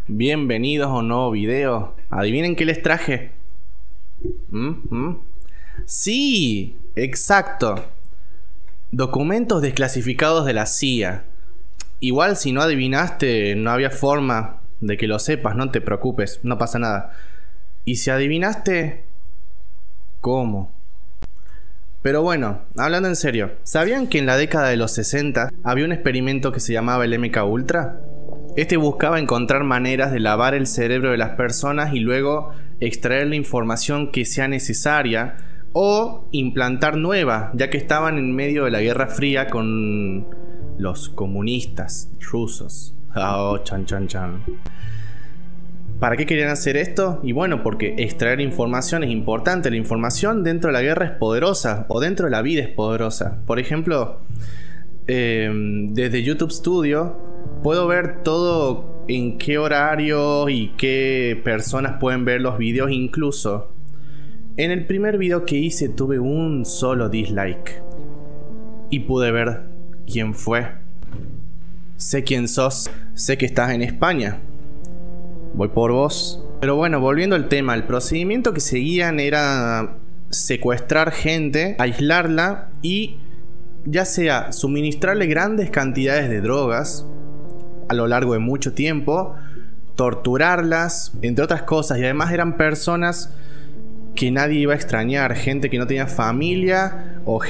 Bienvenidos a un nuevo video. ¿Adivinen qué les traje? Sí, exacto. Documentos desclasificados de la CIA. Igual si no adivinaste, no había forma de que lo sepas, no te preocupes, no pasa nada. Y si adivinaste, ¿cómo? Pero bueno, hablando en serio, ¿sabían que en la década de los 60 había un experimento que se llamaba el MK Ultra? Este buscaba encontrar maneras de lavar el cerebro de las personas y luego extraer la información que sea necesaria o implantar nueva, ya que estaban en medio de la Guerra Fría con los comunistas rusos. Oh, chan chan chan. ¿Para qué querían hacer esto? Y bueno, porque extraer información es importante. La información dentro de la guerra es poderosa, o dentro de la vida es poderosa. Por ejemplo, desde YouTube Studio puedo ver todo en qué horario y qué personas pueden ver los videos. Incluso en el primer video que hice tuve un solo dislike y pude ver quién fue. Sé quién sos, sé que estás en España. Voy por vos. Pero bueno, volviendo al tema, el procedimiento que seguían era secuestrar gente, aislarla y ya sea suministrarle grandes cantidades de drogas a lo largo de mucho tiempo, torturarlas, entre otras cosas. Y además eran personas que nadie iba a extrañar, gente que no tenía familia o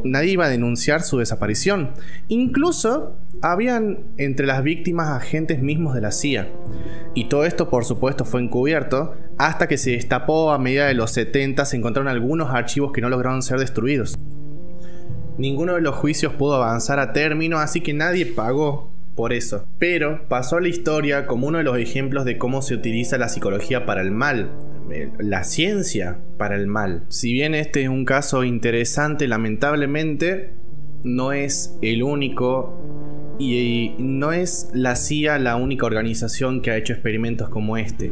nadie iba a denunciar su desaparición. Incluso habían entre las víctimas agentes mismos de la CIA. Y todo esto por supuesto fue encubierto hasta que se destapó. A medida de los 70 se encontraron algunos archivos que no lograron ser destruidos. Ninguno de los juicios pudo avanzar a término, así que nadie pagó por eso. Pero pasó a la historia como uno de los ejemplos de cómo se utiliza la psicología para el mal, la ciencia para el mal. Si bien este es un caso interesante, lamentablemente no es el único. Y no es la CIA la única organización que ha hecho experimentos como este.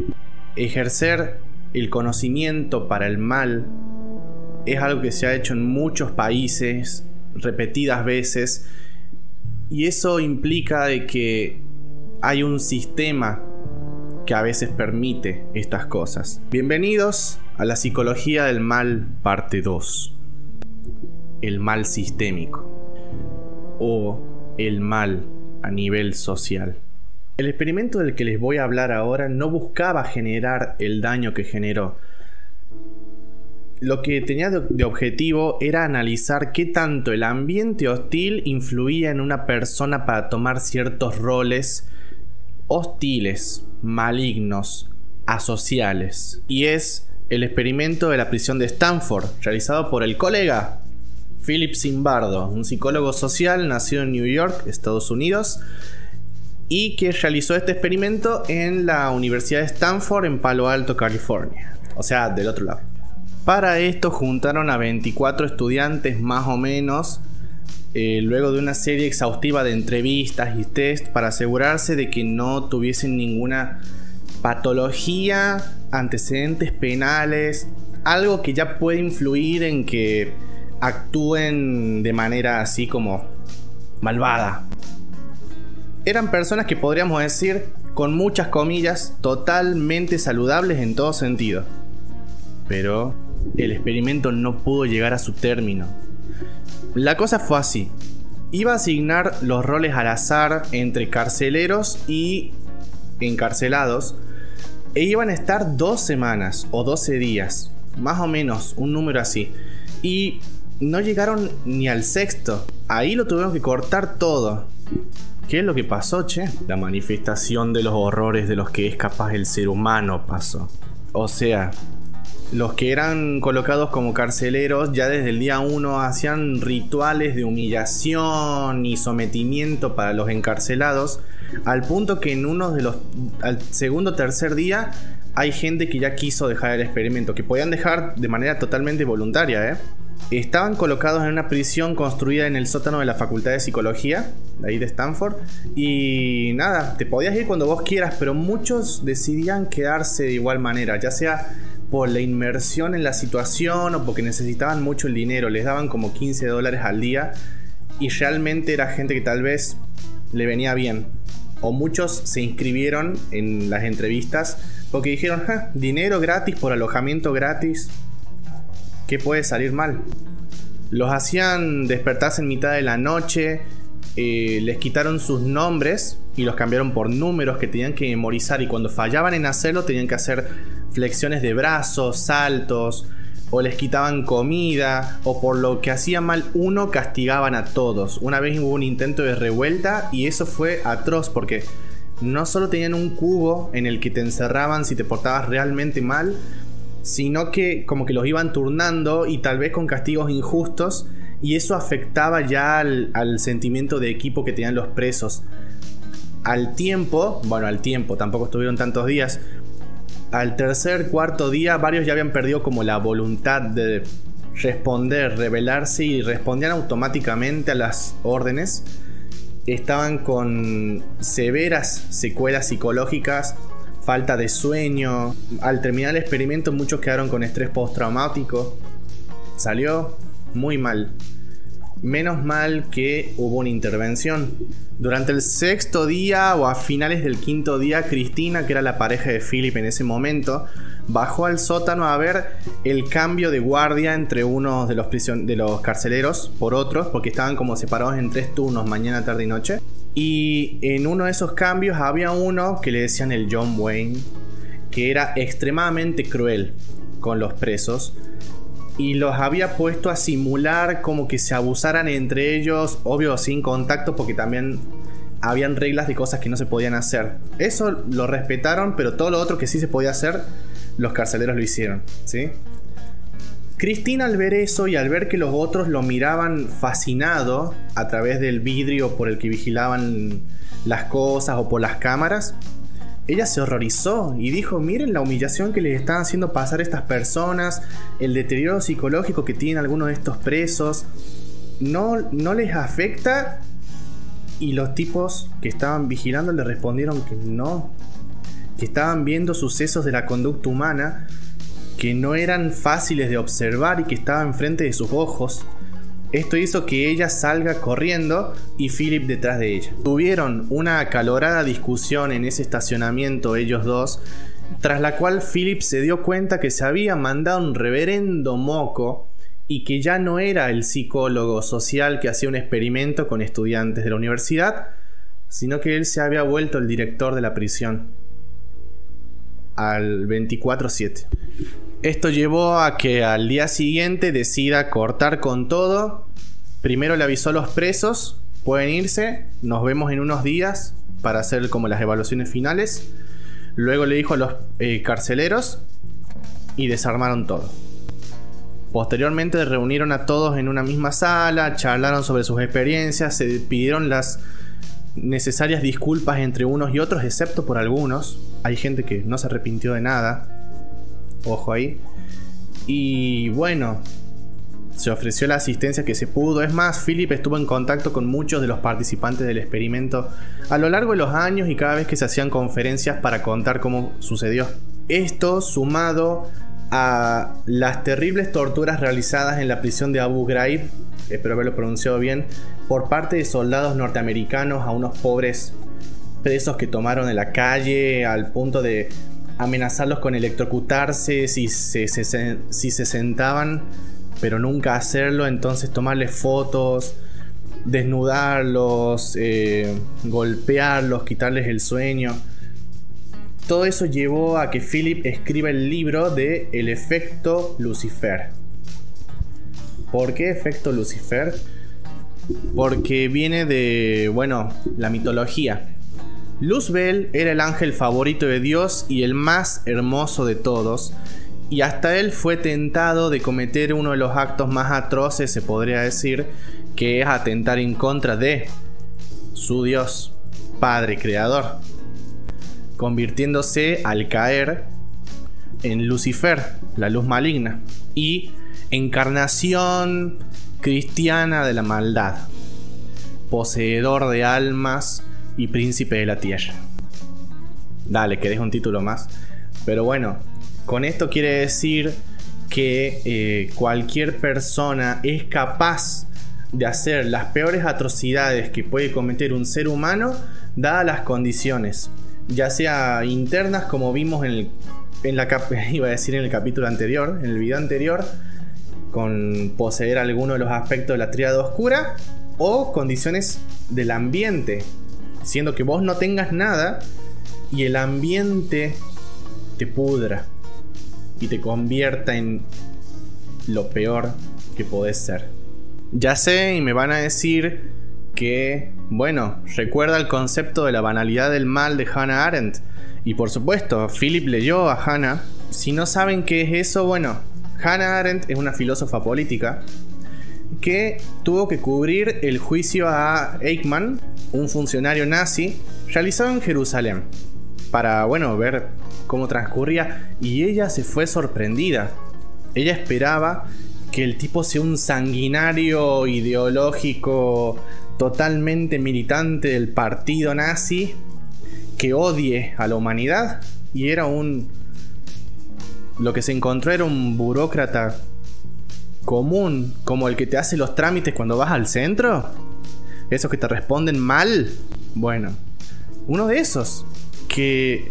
Ejercer el conocimiento para el mal es algo que se ha hecho en muchos países repetidas veces, y eso implica de que hay un sistema que a veces permite estas cosas. Bienvenidos a la psicología del mal parte 2. El mal sistémico o el mal a nivel social. El experimento del que les voy a hablar ahora no buscaba generar el daño que generó. Lo que tenía de objetivo era analizar qué tanto el ambiente hostil influía en una persona para tomar ciertos roles hostiles, malignos, asociales. Y es el experimento de la prisión de Stanford, realizado por el colega Philip Zimbardo, un psicólogo social nacido en New York, Estados Unidos, y que realizó este experimento en la Universidad de Stanford en Palo Alto, California, o sea, del otro lado. Para esto juntaron a 24 estudiantes más o menos, luego de una serie exhaustiva de entrevistas y test para asegurarse de que no tuviesen ninguna patología, antecedentes penales, algo que ya puede influir en que actúen de manera así como malvada. Eran personas que podríamos decir, con muchas comillas, totalmente saludables en todo sentido. Pero el experimento no pudo llegar a su término. La cosa fue así. Iba a asignar los roles al azar entre carceleros y encarcelados, e iban a estar 2 semanas o 12 días, más o menos, un número así. Y no llegaron ni al 6º. Ahí lo tuvieron que cortar todo. ¿Qué es lo que pasó, che? La manifestación de los horrores de los que es capaz el ser humano pasó. O sea, los que eran colocados como carceleros ya desde el día 1 hacían rituales de humillación y sometimiento para los encarcelados, al punto que en uno de los al segundo o tercer día hay gente que ya quiso dejar el experimento, que podían dejar de manera totalmente voluntaria, Estaban colocados en una prisión construida en el sótano de la Facultad de Psicología, de ahí de Stanford. Y nada, te podías ir cuando vos quieras, pero muchos decidían quedarse de igual manera, ya sea por la inmersión en la situación o porque necesitaban mucho el dinero. Les daban como $15 al día y realmente era gente que tal vez le venía bien. o muchos se inscribieron en las entrevistas porque dijeron, dinero gratis por alojamiento gratis, ¿qué puede salir mal? Los hacían despertarse en mitad de la noche, les quitaron sus nombres y los cambiaron por números que tenían que memorizar, y cuando fallaban en hacerlo tenían que hacer flexiones de brazos, saltos, o les quitaban comida, o por lo que hacía mal uno castigaban a todos. Una vez hubo un intento de revuelta y eso fue atroz porque no solo tenían un cubo en el que te encerraban si te portabas realmente mal, sino que como que los iban turnando y tal vez con castigos injustos, y eso afectaba ya al sentimiento de equipo que tenían los presos. Al tiempo, tampoco estuvieron tantos días, al tercer, cuarto día varios ya habían perdido como la voluntad de responder, rebelarse, y respondían automáticamente a las órdenes. Estaban con severas secuelas psicológicas, falta de sueño. Al terminar el experimento muchos quedaron con estrés postraumático. Salió muy mal. Menos mal que hubo una intervención. Durante el sexto día o a finales del quinto día, Cristina, que era la pareja de Philip en ese momento, bajó al sótano a ver el cambio de guardia entre unos de los carceleros por otros, porque estaban como separados en 3 turnos, mañana, tarde y noche. Y en uno de esos cambios había uno que le decían el John Wayne, que era extremadamente cruel con los presos, y los había puesto a simular como que se abusaran entre ellos, obvio sin contacto, porque también habían reglas de cosas que no se podían hacer. Eso lo respetaron, pero todo lo otro que sí se podía hacer, los carceleros lo hicieron, ¿sí? Cristina, al ver eso y al ver que los otros lo miraban fascinado a través del vidrio por el que vigilaban las cosas o por las cámaras, ella se horrorizó y dijo: miren la humillación que les están haciendo pasar estas personas, el deterioro psicológico que tienen algunos de estos presos, no les afecta. Y los tipos que estaban vigilando le respondieron que no, que estaban viendo sucesos de la conducta humana que no eran fáciles de observar y que estaban enfrente de sus ojos. Esto hizo que ella salga corriendo y Philip detrás de ella. Tuvieron una acalorada discusión en ese estacionamiento ellos dos, tras la cual Philip se dio cuenta que se había mandado un reverendo moco y que ya no era el psicólogo social que hacía un experimento con estudiantes de la universidad, sino que él se había vuelto el director de la prisión al 24/7. Esto llevó a que al día siguiente decida cortar con todo. Primero le avisó a los presos: pueden irse, nos vemos en unos días para hacer como las evaluaciones finales. Luego le dijo a los carceleros y desarmaron todo. Posteriormente reunieron a todos en una misma sala, charlaron sobre sus experiencias, se pidieron las necesarias disculpas entre unos y otros, excepto por algunos. Hay gente que no se arrepintió de nada. Ojo ahí. Y bueno, se ofreció la asistencia que se pudo. Es más, Philip estuvo en contacto con muchos de los participantes del experimento a lo largo de los años y cada vez que se hacían conferencias para contar cómo sucedió. Esto sumado a las terribles torturas realizadas en la prisión de Abu Ghraib, espero haberlo pronunciado bien, por parte de soldados norteamericanos a unos pobres presos que tomaron en la calle, al punto de amenazarlos con electrocutarse si se sentaban, pero nunca hacerlo. Entonces tomarles fotos, desnudarlos, golpearlos, quitarles el sueño. Todo eso llevó a que Philip escriba el libro de El efecto Lucifer. ¿Por qué efecto Lucifer? Porque viene de, bueno, la mitología. Luzbel era el ángel favorito de Dios y el más hermoso de todos, y hasta él fue tentado de cometer uno de los actos más atroces, se podría decir, que es atentar en contra de su Dios, Padre Creador, convirtiéndose al caer en Lucifer, la luz maligna, y encarnación cristiana de la maldad, poseedor de almas y príncipe de la tierra. Dale, que dejo un título más. Pero bueno, con esto quiere decir que cualquier persona es capaz de hacer las peores atrocidades que puede cometer un ser humano dadas las condiciones, ya sea internas como vimos iba a decir en el capítulo anterior, en el video anterior, con poseer alguno de los aspectos de la tríada oscura, o condiciones del ambiente, siendo que vos no tengas nada y el ambiente te pudra y te convierta en lo peor que podés ser. Ya sé, y me van a decir que, bueno, recuerda el concepto de la banalidad del mal de Hannah Arendt. Y por supuesto, Philip leyó a Hannah. Si no saben qué es eso, bueno, Hannah Arendt es una filósofa política que tuvo que cubrir el juicio a Eichmann, un funcionario nazi, realizado en Jerusalén, para, bueno, ver cómo transcurría. Y ella se fue sorprendida. Ella esperaba que el tipo sea un sanguinario ideológico totalmente militante del partido nazi que odie a la humanidad, y era lo que se encontró era un burócrata común, como el que te hace los trámites cuando vas al centro, esos que te responden mal. Bueno, uno de esos, que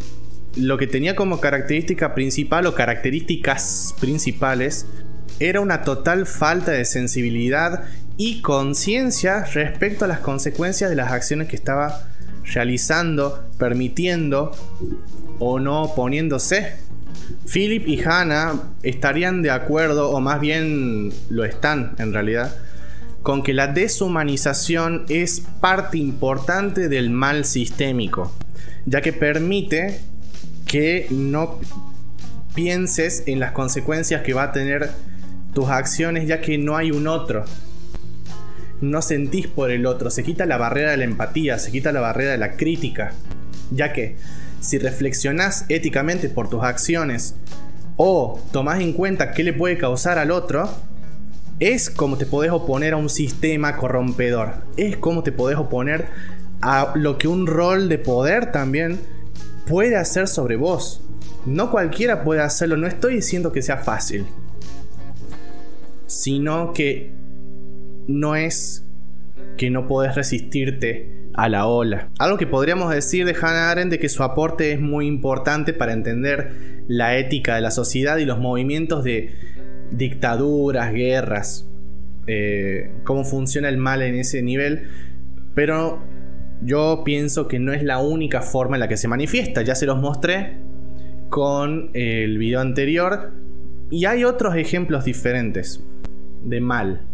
lo que tenía como característica principal o características principales era una total falta de sensibilidad y conciencia respecto a las consecuencias de las acciones que estaba realizando, permitiendo o no oponiéndose. Philip y Hannah estarían de acuerdo, o más bien lo están en realidad, con que la deshumanización es parte importante del mal sistémico, ya que permite que no pienses en las consecuencias que va a tener tus acciones, ya que no hay un otro. No sentís por el otro, se quita la barrera de la empatía, se quita la barrera de la crítica, ya que si reflexionás éticamente por tus acciones o tomás en cuenta qué le puede causar al otro, es como te podés oponer a un sistema corrompedor, es como te podés oponer a lo que un rol de poder también puede hacer sobre vos. No cualquiera puede hacerlo, no estoy diciendo que sea fácil, sino que no es que no podés resistirte a la ola. Algo que podríamos decir de Hannah Arendt, de que su aporte es muy importante para entender la ética de la sociedad y los movimientos de dictaduras, guerras, cómo funciona el mal en ese nivel, pero yo pienso que no es la única forma en la que se manifiesta. Ya se los mostré con el video anterior y hay otros ejemplos diferentes de mal.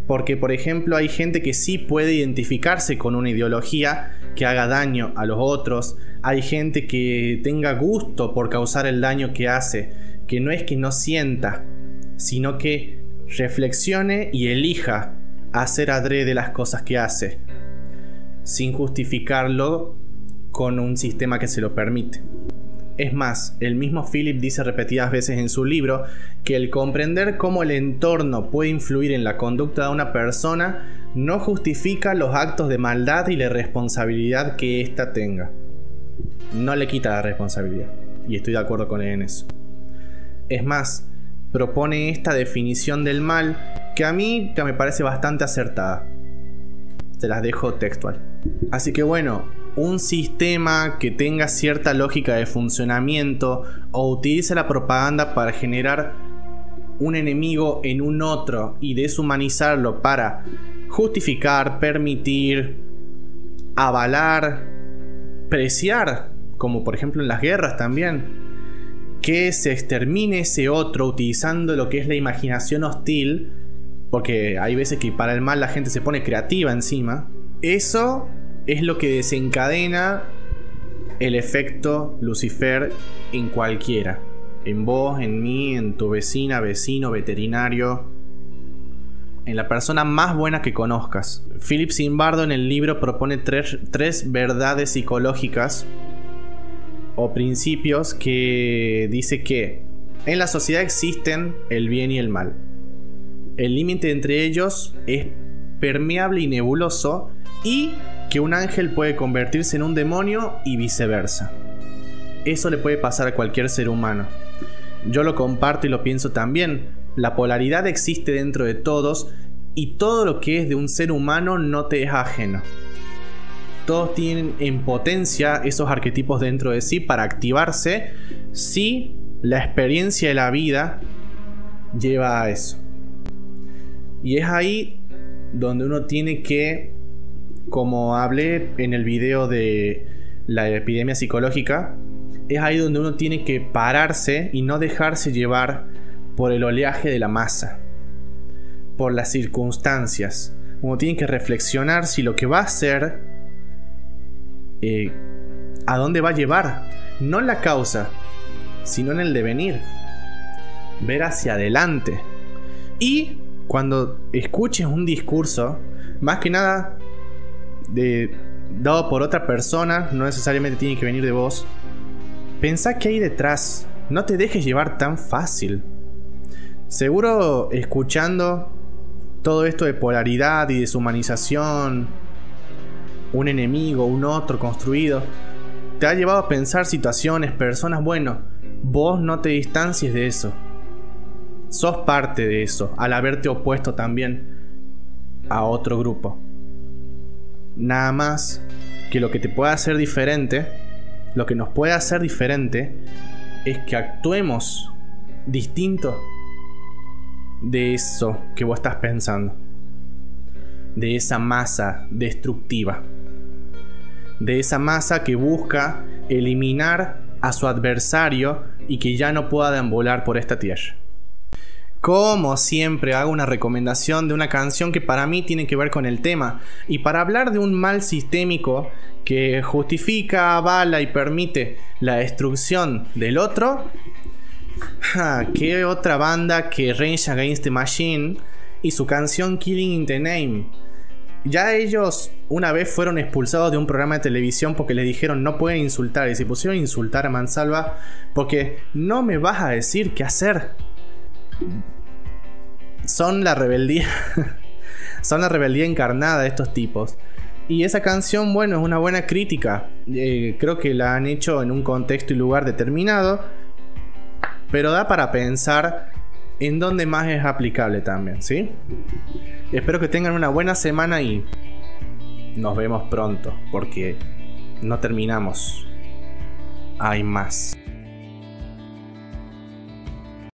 Porque, por ejemplo, hay gente que sí puede identificarse con una ideología que haga daño a los otros. Hay gente que tenga gusto por causar el daño que hace, que no es que no sienta, sino que reflexione y elija hacer adrede las cosas que hace, sin justificarlo con un sistema que se lo permite. Es más, el mismo Philip dice repetidas veces en su libro que el comprender cómo el entorno puede influir en la conducta de una persona no justifica los actos de maldad y la responsabilidad que ésta tenga. No le quita la responsabilidad, y estoy de acuerdo con él en eso. Es más, propone esta definición del mal que a mí me parece bastante acertada. Se las dejo textual. Así que bueno, un sistema que tenga cierta lógica de funcionamiento o utilice la propaganda para generar un enemigo en un otro y deshumanizarlo para justificar, permitir, avalar, preciar, como por ejemplo en las guerras también, que se extermine ese otro utilizando lo que es la imaginación hostil, porque hay veces que para el mal la gente se pone creativa encima. Eso es lo que desencadena el efecto Lucifer en cualquiera. En vos, en mí, en tu vecina, vecino, veterinario, en la persona más buena que conozcas. Philip Zimbardo en el libro propone tres verdades psicológicas o principios que dice que en la sociedad existen el bien y el mal. El límite entre ellos es permeable y nebuloso, y que un ángel puede convertirse en un demonio y viceversa. Eso le puede pasar a cualquier ser humano. Yo lo comparto y lo pienso también. La polaridad existe dentro de todos y todo lo que es de un ser humano no te es ajeno. todos tienen en potencia esos arquetipos dentro de sí para activarse si la experiencia de la vida lleva a eso. Y es ahí donde uno tiene que, como hablé en el video de la epidemia psicológica, es ahí donde uno tiene que pararse y no dejarse llevar por el oleaje de la masa, por las circunstancias. Uno tiene que reflexionar si lo que va a hacer, a dónde va a llevar, no en la causa, sino en el devenir. Ver hacia adelante. Y cuando escuches un discurso, más que nada dado por otra persona, no necesariamente tiene que venir de vos, pensá qué hay detrás. No te dejes llevar tan fácil. Seguro escuchando todo esto de polaridad y deshumanización, un enemigo, un otro construido, te ha llevado a pensar situaciones, personas. Bueno, vos no te distancies de eso. Sos parte de eso, al haberte opuesto también a otro grupo. Nada más que lo que te puede hacer diferente, lo que nos puede hacer diferente, es que actuemos distinto de eso que vos estás pensando, de esa masa destructiva, de esa masa que busca eliminar a su adversario y que ya no pueda deambular por esta tierra. Como siempre, hago una recomendación de una canción que para mí tiene que ver con el tema, y para hablar de un mal sistémico que justifica, avala y permite la destrucción del otro. ¿Qué otra banda que Rage Against the Machine y su canción Killing in the Name? Ya ellos una vez fueron expulsados de un programa de televisión porque les dijeron no pueden insultar, y se pusieron a insultar a mansalva porque no me vas a decir qué hacer. Son la rebeldía son la rebeldía encarnada de estos tipos. Y esa canción, bueno, es una buena crítica. Creo que la han hecho en un contexto y lugar determinado, pero da para pensar en dónde más es aplicable también, ¿sí? Espero que tengan una buena semana y nos vemos pronto, porque no terminamos. Hay más.